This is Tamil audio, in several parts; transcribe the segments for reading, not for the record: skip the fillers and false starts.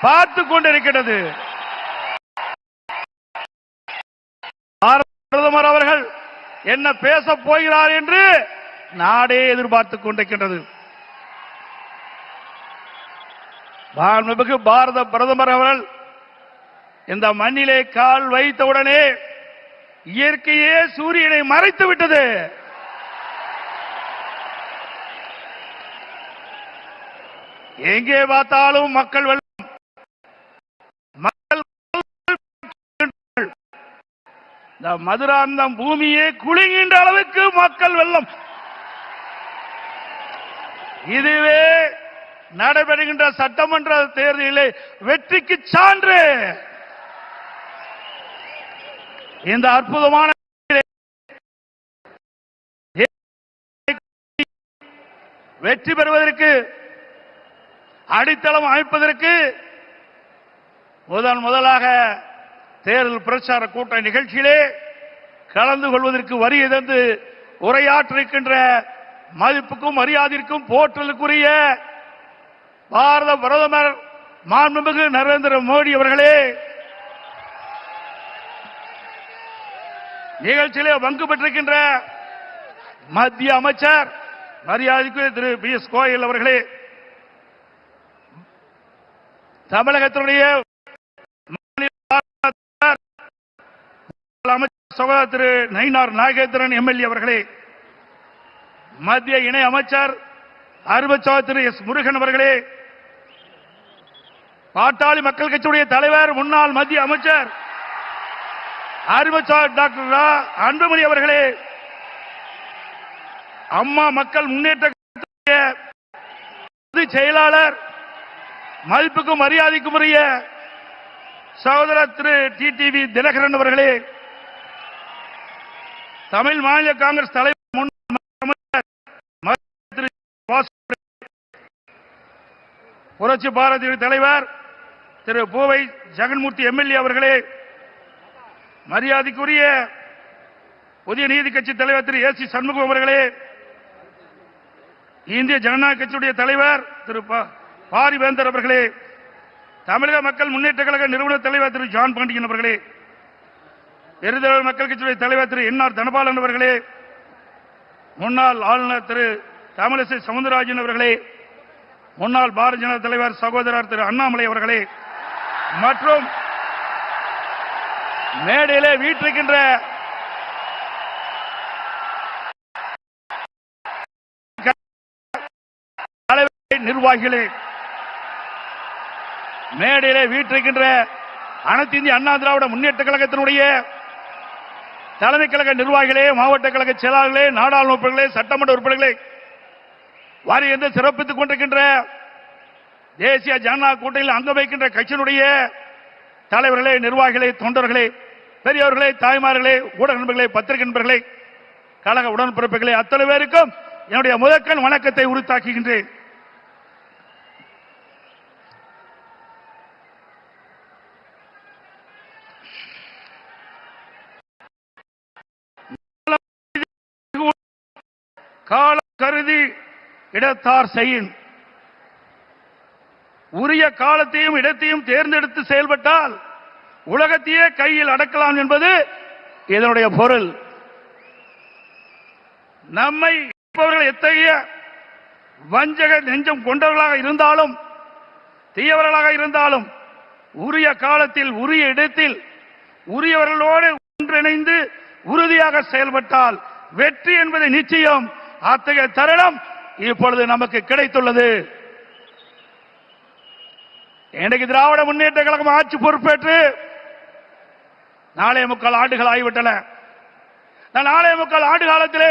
பார்த்து கொண்டிருக்கிறது. பிரதமர் அவர்கள் என்ன பேச போகிறார் என்று நாடே எதிர்பார்த்துக் கொண்டிருக்கின்றது. பாரத பிரதமர் அவர்கள் இந்த மண்ணிலே கால் வைத்தவுடனே இயற்கையே சூரியனை மறைத்து விட்டது. எங்கே பார்த்தாலும் மக்கள் வெள்ளம், மக்கள் மதுராந்தம் பூமியே குலுங்குகின்ற அளவுக்கு மக்கள் வெள்ளம். இதுவே நடைபெறுகின்ற சட்டமன்ற தேர்தலிலே வெற்றிக்கு சான்று. இந்த அற்புதமான வெற்றி பெறுவதற்கு அடித்தளம் அமைப்பதற்கு முதலாக தேர்தல் பிரச்சார கூட்ட நிகழ்ச்சியிலே கலந்து கொள்வதற்கு வருகை தந்து உரையாற்றிருக்கின்ற மதிப்புக்கும் மரியாதைக்கும் போற்றலுக்குரிய பாரத பிரதமர் மாண்புமிகு நரேந்திர மோடி அவர்களே, நிகழ்ச்சியிலே பங்கு பெற்றிருக்கின்ற மத்திய அமைச்சர் மரியாதைக்குரிய திரு பியூஷ் கோயல் அவர்களே, தமிழகத்தினுடைய அமைச்சர் சகோதரர் திரு நயினார் நாகேந்திரன் எம்எல்ஏ அவர்களே, மத்திய இணை அமைச்சர் அருமைச்சகோதரர் திரு எஸ் முருகன் அவர்களே, பாட்டாளி மக்கள் கட்சியுடைய தலைவர் முன்னாள் மத்திய அமைச்சர் அருமைச்சகோதரர் டாக்டர் அன்புமணி அவர்களே, அம்மா மக்கள் முன்னேற்ற பொதுச் செயலாளர் மதிப்புக்கும் மரியாதைக்கும் உரிய சகோதரர் திரு டிடிவி தினகரன் அவர்களே, தமிழ் மாநில காங்கிரஸ் தலைவர் புரட்சி பாரதிய தலைவர் திரு பூவை ஜெகன்மூர்த்தி எம்எல்ஏ அவர்களே, மரியாதைக்குரிய புதிய நீதி கட்சி தலைவர் திரு ஏசி சண்முகம் அவர்களே, இந்திய ஜனநாயக கட்சியுடைய தலைவர் திரு பாரிவேந்தர் அவர்களே, தமிழக மக்கள் முன்னேற்ற கழக நிறுவன தலைவர் திரு ஜான் பாண்டியன் அவர்களே, எருதல் மக்கள் கட்சியுடைய தலைவர் திரு என்ஆர் தனபாலன் அவர்களே, முன்னாள் ஆளுநர் திரு தமிழிசை சவுந்தரராஜன் அவர்களே, முன்னாள் பாரதிய ஜனதா தலைவர் சகோதரர் திரு அண்ணாமலை அவர்களே, மற்றும் மேடையிலே வீற்றிருக்கின்ற நிர்வாகிகளே, மேடையிலே வீற்றிருக்கின்ற அனைத்து இந்திய அண்ணா திராவிட முன்னேற்ற கழகத்தினுடைய தலைமை கழக நிர்வாகிகளே, மாவட்ட கழக செயலாளர்களே, நாடாளுமன்ற உறுப்பினர்களே, சட்டமன்ற உறுப்பினர்களே, வாரியத்தை சிறப்பித்துக் கொண்டிருக்கின்ற தேசிய ஜனநாயக கூட்டணியில் அங்கம் வைக்கின்ற கட்சியினுடைய தலைவர்களே, நிர்வாகிகளே, தொண்டர்களே, பெரியவர்களே, தாய்மார்களே, ஊடக நண்பர்களே, பத்திரிகை நண்பர்களே, கழக உடன்பிறப்புகளே, அத்தனை பேருக்கும் என்னுடைய முதற்கண் வணக்கத்தை உரித்தாக்குகின்றேன். காலம் கருதி இடத்தார் செய்யின், உரிய காலத்தையும் இடத்தையும் தேர்ந்தெடுத்து செயல்பட்டால் உலகத்தையே கையில் அடக்கலாம் என்பது இதனுடைய பொருள். நம்மை எத்தகைய வஞ்சக நெஞ்சம் கொண்டவர்களாக இருந்தாலும் தீயவர்களாக இருந்தாலும் உரிய காலத்தில் உரிய இடத்தில் உரியவர்களோடு ஒன்றிணைந்து உறுதியாக செயல்பட்டால் வெற்றி என்பது நிச்சயம். அத்தகைய தருணம் இப்பொழுது நமக்கு கிடைத்துள்ளது. இன்றைக்கு திராவிட முன்னேற்ற கழகம் ஆட்சி பொறுப்பேற்று 4.25 ஆண்டுகள் ஆகிவிட்டன. 4.25 ஆண்டு காலத்திலே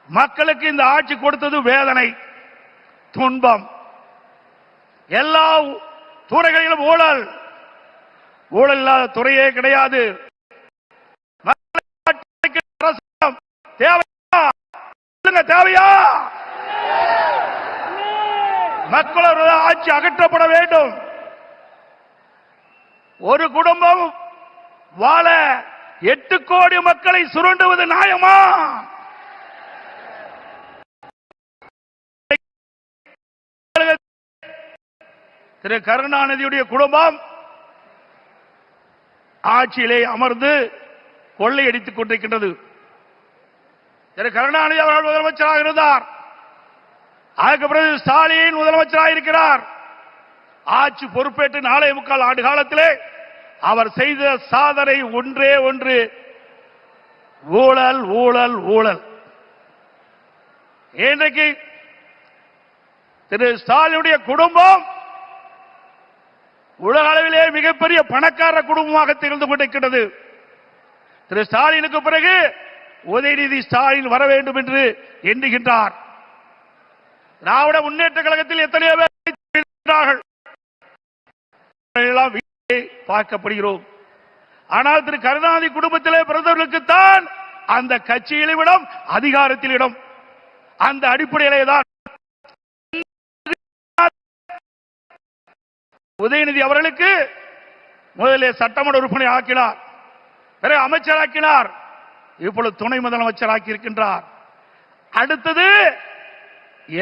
மக்களுக்கு இந்த ஆட்சி கொடுத்தது வேதனை, துன்பம். எல்லா துறைகளிலும் ஊழல், ஊழல் இல்லாத துறையே கிடையாது. தேவையா? மக்களோட ஆட்சி அகற்றப்பட வேண்டும். ஒரு குடும்பம் வாழ 8 கோடி மக்களை சுரண்டுவது நியாயமா? திரு கருணாநிதியுடைய குடும்பம் ஆட்சியிலே அமர்ந்து கொள்ளையடித்துக் கொண்டிருக்கின்றது. திரு கருணாநிதி அவர்கள் முதலமைச்சராக இருந்தார். அதற்கு பிறகு ஸ்டாலின் முதலமைச்சராக இருக்கிறார். ஆட்சி பொறுப்பேற்று 4.25 ஆண்டு காலத்திலே அவர் செய்த சாதனை ஒன்றே ஒன்று, ஊழல் ஊழல் ஊழல். இன்றைக்கு திரு ஸ்டாலினுடைய குடும்பம் உலக அளவிலே மிகப்பெரிய பணக்கார குடும்பமாக திகழ்ந்து கொண்டிருக்கிறது. திரு ஸ்டாலினுக்கு பிறகு உதயநிதி ஸ்டாலின் வர வேண்டும் என்று எண்ணுகின்றார். திராவிட முன்னேற்ற கழகத்தில் எத்தனையோ பேர் பார்க்கப்படுகிறோம். ஆனால் திரு கருணாநிதி குடும்பத்திலே பிறந்தவர்களுக்குத்தான் அந்த கட்சியிலும் இடம், அதிகாரத்தில் இடம். அந்த அடிப்படையிலே தான் உதயநிதி அவர்களுக்கு முதலில் சட்டமன்ற உறுப்பினர் ஆக்கினார், பிறகு அமைச்சராக்கினார், இப்பொழுது துணை முதலமைச்சராக்கி இருக்கின்றார். அடுத்தது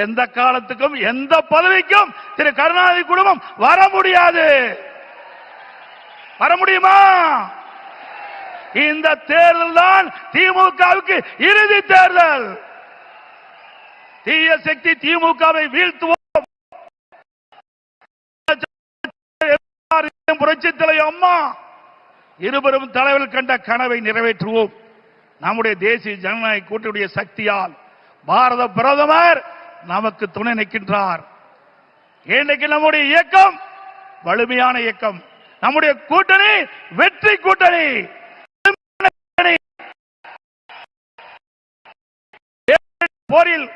எந்த காலத்துக்கும் எந்த பதவிக்கும் திரு கருணாநிதி குடும்பம் வர முடியாது. வர முடியுமா? இந்த தேர்தல் தான் திமுகவுக்கு இறுதி தேர்தல். தீய சக்தி திமுகவை வீழ்த்துவோம். புரட்சித் தலைவர் அம்மா இருவரும் தலைவர்கள் கண்ட கனவை நிறைவேற்றுவோம். நம்முடைய தேசிய ஜனநாயக கூட்டணியுடைய சக்தியால் பாரத பிரதமர் நமக்கு துணை நிற்கின்றார். இன்றைக்கு நம்முடைய இயக்கம் வலிமையான இயக்கம். நம்முடைய கூட்டணி வெற்றி கூட்டணி. போரில்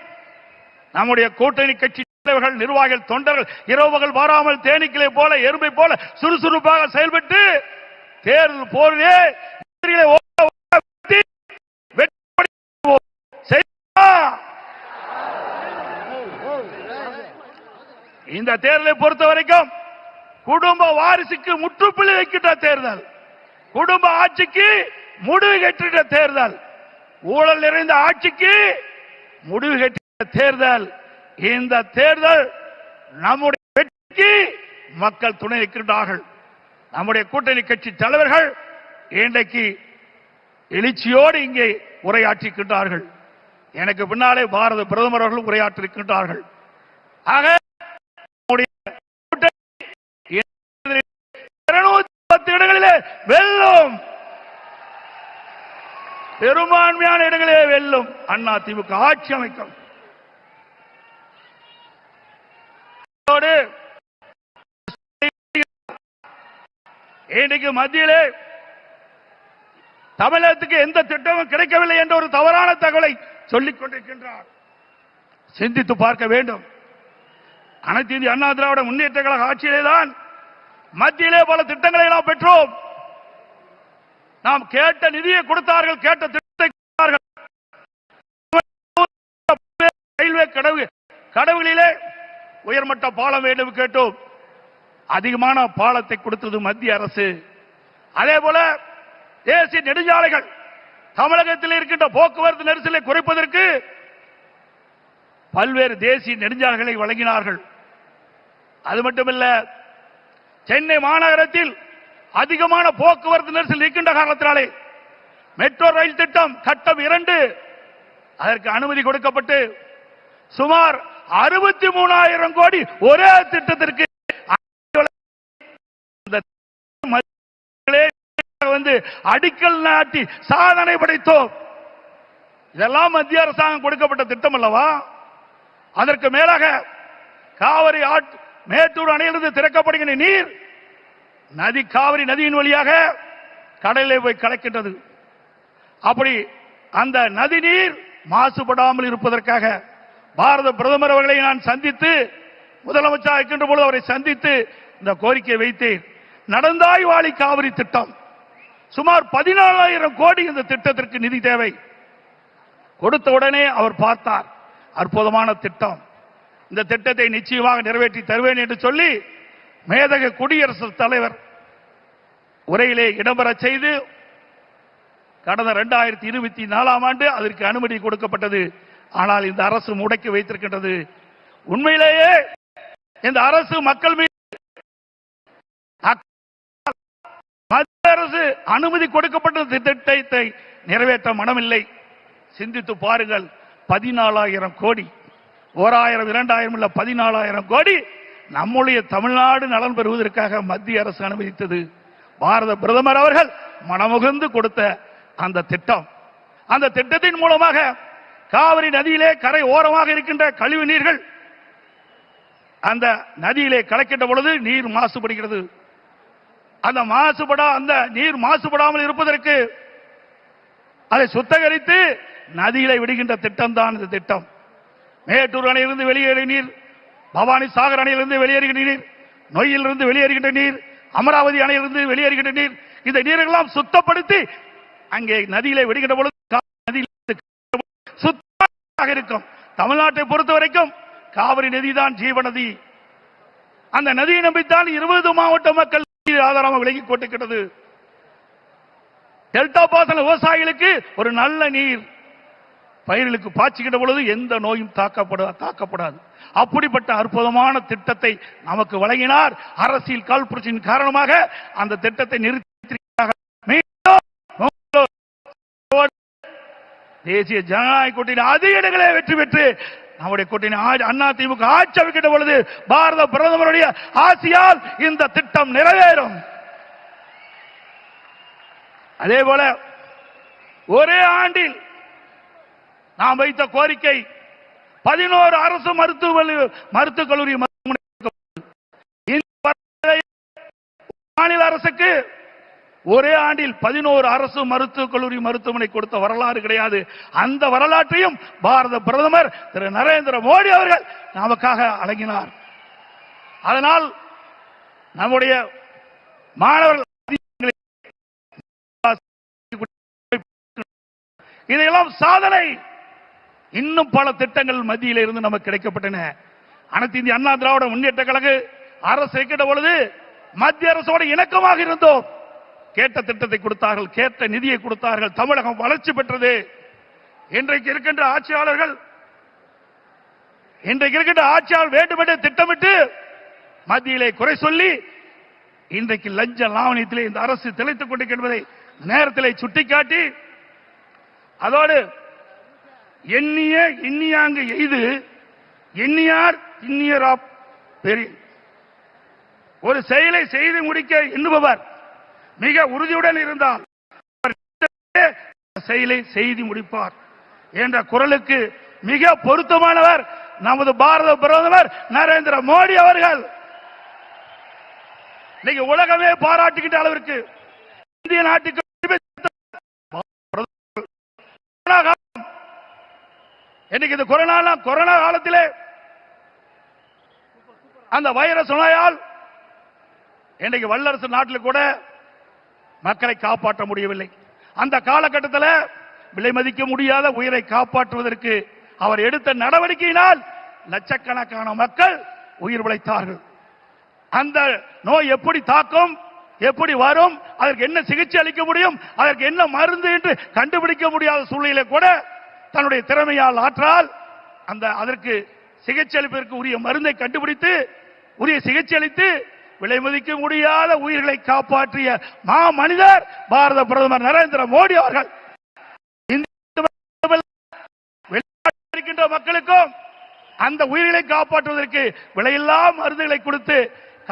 நம்முடைய கூட்டணி கட்சி தலைவர்கள், நிர்வாகிகள், தொண்டர்கள் இரவு பகல் வாராமல் தேனீக்களை போல, எறும்பை போல சுறுசுறுப்பாக செயல்பட்டு தேர்தல் போரிலே இந்த தேர்தலை பொறுத்த வரைக்கும் குடும்ப வாரிசுக்கு முற்றுப்புள்ளி வைக்கின்ற தேர்தல், குடும்ப ஆட்சிக்கு முடிவு கட்டிட்ட தேர்தல், ஊழல் நிறைந்த ஆட்சிக்கு முடிவு கட்டிட்ட தேர்தல். இந்த தேர்தல் நம்முடைய வெற்றிக்கு மக்கள் துணை நிற்கின்றார்கள். நம்முடைய கூட்டணி கட்சி தலைவர்கள் இன்றைக்கு எழுச்சியோடு இங்கே உரையாற்றிருக்கின்றார்கள். எனக்கு பின்னாலே பாரத பிரதமர் அவர்கள் உரையாற்றிருக்கின்றார்கள். ஆக 210 இடங்களிலே வெல்லும், பெரும்பான்மையான இடங்களிலே வெல்லும். அண்ணா திமுக ஆட்சி அமைக்கும். இன்றைக்கு மத்தியிலே தமிழகத்துக்கு எந்த திட்டமும் கிடைக்கவில்லை என்ற ஒரு தவறான தகவலை சொல்லிக் கொண்டிருக்கின்றார். சிந்தித்து பார்க்க வேண்டும். அனைத்து இந்திய அண்ணா திராவிட முன்னேற்ற கழக ஆட்சியிலேதான் மத்தியிலே பல திட்டங்களை நாம் பெற்றோம். நாம் கேட்ட நிதியை கொடுத்தார்கள், கேட்ட திட்டத்தை கொடுத்தார்கள். ரயில்வே கடவுளிலே உயர்மட்ட பாலம் வேண்டும் கேட்டோம். அதிகமான பாலத்தை கொடுத்தது மத்திய அரசு. அதே போல தேசிய நெடுஞ்சாலைகள், தமிழகத்தில் இருக்கின்ற போக்குவரத்து நெரிசலை குறைப்பதற்கு பல்வேறு தேசிய நெடுஞ்சாலைகளை வழங்கினார்கள். அது மட்டுமல்ல, சென்னை மாநகரத்தில் அதிகமான போக்குவரத்து நெரிசல் இருக்கின்ற காரணத்தினாலே மெட்ரோ ரயில் திட்டம் கட்டம் 2 அதற்கு அனுமதி கொடுக்கப்பட்டு சுமார் 63,000 கோடி ஒரே திட்டத்திற்கு வந்து அடிக்கல் நாட்டி சாதனை படைத்தோம். இதெல்லாம் மத்திய அரசாங்கம் கொடுக்கப்பட்ட திட்டம் அல்லவா? அதற்கு மேலாக காவிரி மேட்டூர் அணையிலிருந்து திறக்கப்படுகின்ற நீர் நதி, காவிரி நதியின் வழியாக கடலிலே போய் கலக்கின்றது. அப்படி அந்த நதி நீர் மாசுபடாமல் இருப்பதற்காக பாரத பிரதமர் அவர்களை நான் சந்தித்து, முதலமைச்சராக இருக்கின்ற பொழுது அவரை சந்தித்து இந்த கோரிக்கையை வைத்தேன். நடந்தாய் வாழி காவிரி திட்டம் சுமார் 14,000 கோடி இந்த திட்டத்திற்கு நிதி தேவை. கொடுத்த உடனே அவர் பார்த்தார், அற்புதமான திட்டம், இந்த திட்டத்தை நிச்சயமாக நிறைவேற்றி தருவேன் என்று சொல்லி மேதக குடியரசுத் தலைவர் உரையிலே இடம்பெற செய்து கடந்த 2024 ஆண்டு அதற்கு அனுமதி கொடுக்கப்பட்டது. ஆனால் இந்த அரசு முடக்கி வைத்திருக்கின்றது. உண்மையிலேயே இந்த அரசு மக்கள் மீது அனுமதி கொடுக்கப்பட்ட திட்டத்தை நிறைவேற்ற மனமில்லை. சிந்தித்து பாருங்கள். 14,000 கோடி, 1000 2000 இல்ல 14,000 கோடி நம்முடைய தமிழ்நாடு நலன் பெறுவதற்காக மத்திய அரசு அனுமதித்தது. பாரத பிரதமர் அவர்கள் மனமுகந்து கொடுத்த அந்த திட்டம், அந்த திட்டத்தின் மூலமாக காவிரி நதியிலே கரை ஓரமாக இருக்கின்ற கழிவு நீர்கள் அந்த நதியிலே கலக்கின்ற பொழுது நீர் மாசுபடுகிறது. அந்த நீர் மாசுபடாமல் இருப்பதற்கு அதை சுத்தகரித்து நதியிலே விடுகின்ற திட்டம் தான் இந்த திட்டம். மேட்டூர் அணையிலிருந்து வெளியேறிய நீர், பவானி சாகர் அணையிலிருந்து வெளியேறுகின்ற நீர், நொய்யிலிருந்து வெளியேறுகின்ற நீர், அமராவதி அணையிலிருந்து வெளியேறுகின்ற நீர், இந்த நீரெல்லாம் சுத்தப்படுத்தி அங்கே நதியிலே விடுகின்ற பொழுது சுத்தமாக இருக்கும். தமிழ்நாட்டை பொறுத்த வரைக்கும் காவிரி நதிதான் ஜீவநதி. அந்த நதியை நம்பித்தான் 20 மாவட்ட மக்கள் ஆதாரமாக விலகி கொண்டிருக்கிறது. டெல்டா பாசன விவசாயிகளுக்கு ஒரு நல்ல நீர் பயிர்களுக்கு பாய்ச்சுகின்ற பொழுது எந்த நோயும் தாக்கப்படாது. அப்படிப்பட்ட அற்புதமான திட்டத்தை நமக்கு வழங்கினார். அரசியல் காழ்ப்புணர்ச்சியின் காரணமாக அந்த திட்டத்தை நிறுத்தி தேசிய ஜனநாயக கூட்டணி அதிக இடங்களே வெற்றி பெற்று நம்முடைய கூட்டணி அண்ணா திமுக ஆட்சி அமைக்கின்ற பொழுது பாரத பிரதமருடைய ஆசியால் இந்த திட்டம் நிறைவேறும். அதே போல ஒரே ஆண்டில் நாம் வைத்த கோரிக்கை 11 அரசு மருத்துவக் கல்லூரி மாநில அரசுக்கு ஒரே ஆண்டில் 11 அரசு மருத்துவக் கல்லூரி மருத்துவமனை கொடுத்த வரலாறு கிடையாது. அந்த வரலாற்றையும் பாரத பிரதமர் திரு நரேந்திர மோடி அவர்கள் நமக்காக வழங்கினார். அதனால் நம்முடைய மாணவர்கள் இதையெல்லாம் சாதனை. இன்னும் பல திட்டங்கள் மத்தியில் இருந்து நமக்கு கிடைக்கப்பட்டன. அனைத்து இந்திய அண்ணா திராவிட முன்னேற்ற கழக அரசு இருக்கின்ற பொழுது மத்திய அரசோடு இணக்கமாக இருந்தோம். கேட்ட திட்டத்தை கொடுத்தார்கள், கேட்ட நிதியை கொடுத்தார்கள். தமிழகம் வளர்ச்சி பெற்றது. இன்றைக்கு இருக்கின்ற ஆட்சியாளர் வேண்டுமென்றே திட்டமிட்டு மத்தியிலே குறை சொல்லி இன்றைக்கு லஞ்ச லாவணியத்திலே இந்த அரசு திளைத்துக் கொண்டிருக்கின்றதை நேரத்திலே சுட்டிக்காட்டி, அதோடு எண்ணியாங்கு எய்து எண்ணியார் இன்னியரா பெரிய ஒரு செயலை செய்து முடிக்க எண்ணுபவர் மிக உறுதியுடன் இருந்தால் செயலை செய்து முடிப்பார் என்ற குரலுக்கு மிக பொருத்தமானவர் நமது பாரத பிரதமர் நரேந்திர மோடி அவர்கள். இன்னைக்கு உலகமே பாராட்டுகின்ற அளவிற்கு இந்திய நாட்டுக்கு இன்னைக்கு இந்த கொரோனா காலத்திலே அந்த வைரஸ் நோயால் இன்னைக்கு வல்லரசு நாட்டில் கூட மக்களை காப்பாற்ற முடியவில்லை. அந்த காலகட்டத்தில் விலை மதிக்க முடியாத உயிரை காப்பாற்றுவதற்கு அவர் எடுத்த நடவடிக்கையினால் லட்சக்கணக்கான மக்கள் உயிர் பிழைத்தார்கள். அந்த நோய் எப்படி தாக்கும், எப்படி வரும், அதற்கு என்ன சிகிச்சை அளிக்க முடியும், அதற்கு என்ன மருந்து என்று கண்டுபிடிக்க முடியாத சூழ்நிலை கூட தன்னுடைய திறமையால் ஆற்றால் அதற்கு சிகிச்சை அளிப்பதற்கு உரிய மருந்தை கண்டுபிடித்து உரிய சிகிச்சை அளித்து விலை மதிக்க முடியாத உயிர்களை காப்பாற்றிய மா மனிதர் பாரத பிரதமர் நரேந்திர மோடி அவர்கள். இருக்கின்ற மக்களுக்கும் அந்த உயிர்களை காப்பாற்றுவதற்கு விலையில்லா மருந்துகளை கொடுத்து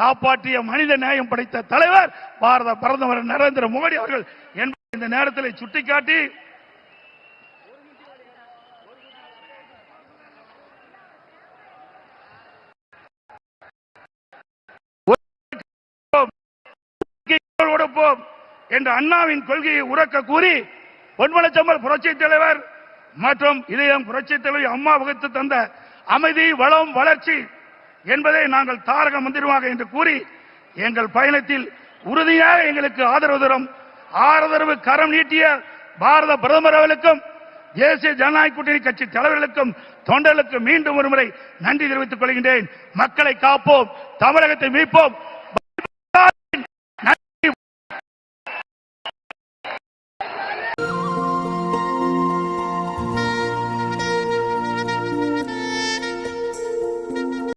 காப்பாற்றிய மனித நேயம் படைத்த தலைவர் பாரத பிரதமர் நரேந்திர மோடி அவர்கள் என்பதை இந்த நேரத்தில் சுட்டிக்காட்டி, என்ற அண்ணாவின் கொள்கையை உறக்க கூறி பொன்மனச்செம்மல் புரட்சி தலைவர் மற்றும் இதயம் புரட்சி தலைவர் அம்மா வகுத்து தந்த அமைதி, வளம், வளர்ச்சி என்பதை நாங்கள் தாரக மந்திரமாக என்று கூறி எங்கள் பயணத்தில் உறுதியாக எங்களுக்கு ஆதரவு கரம் நீட்டிய பாரத பிரதமர் அவர்களுக்கும் தேசிய ஜனநாயக கூட்டணி கட்சி தலைவர்களுக்கும் தொண்டர்களுக்கும் மீண்டும் ஒருமுறை நன்றி தெரிவித்துக் கொள்கின்றேன். மக்களை காப்போம், தமிழகத்தை மீட்போம்.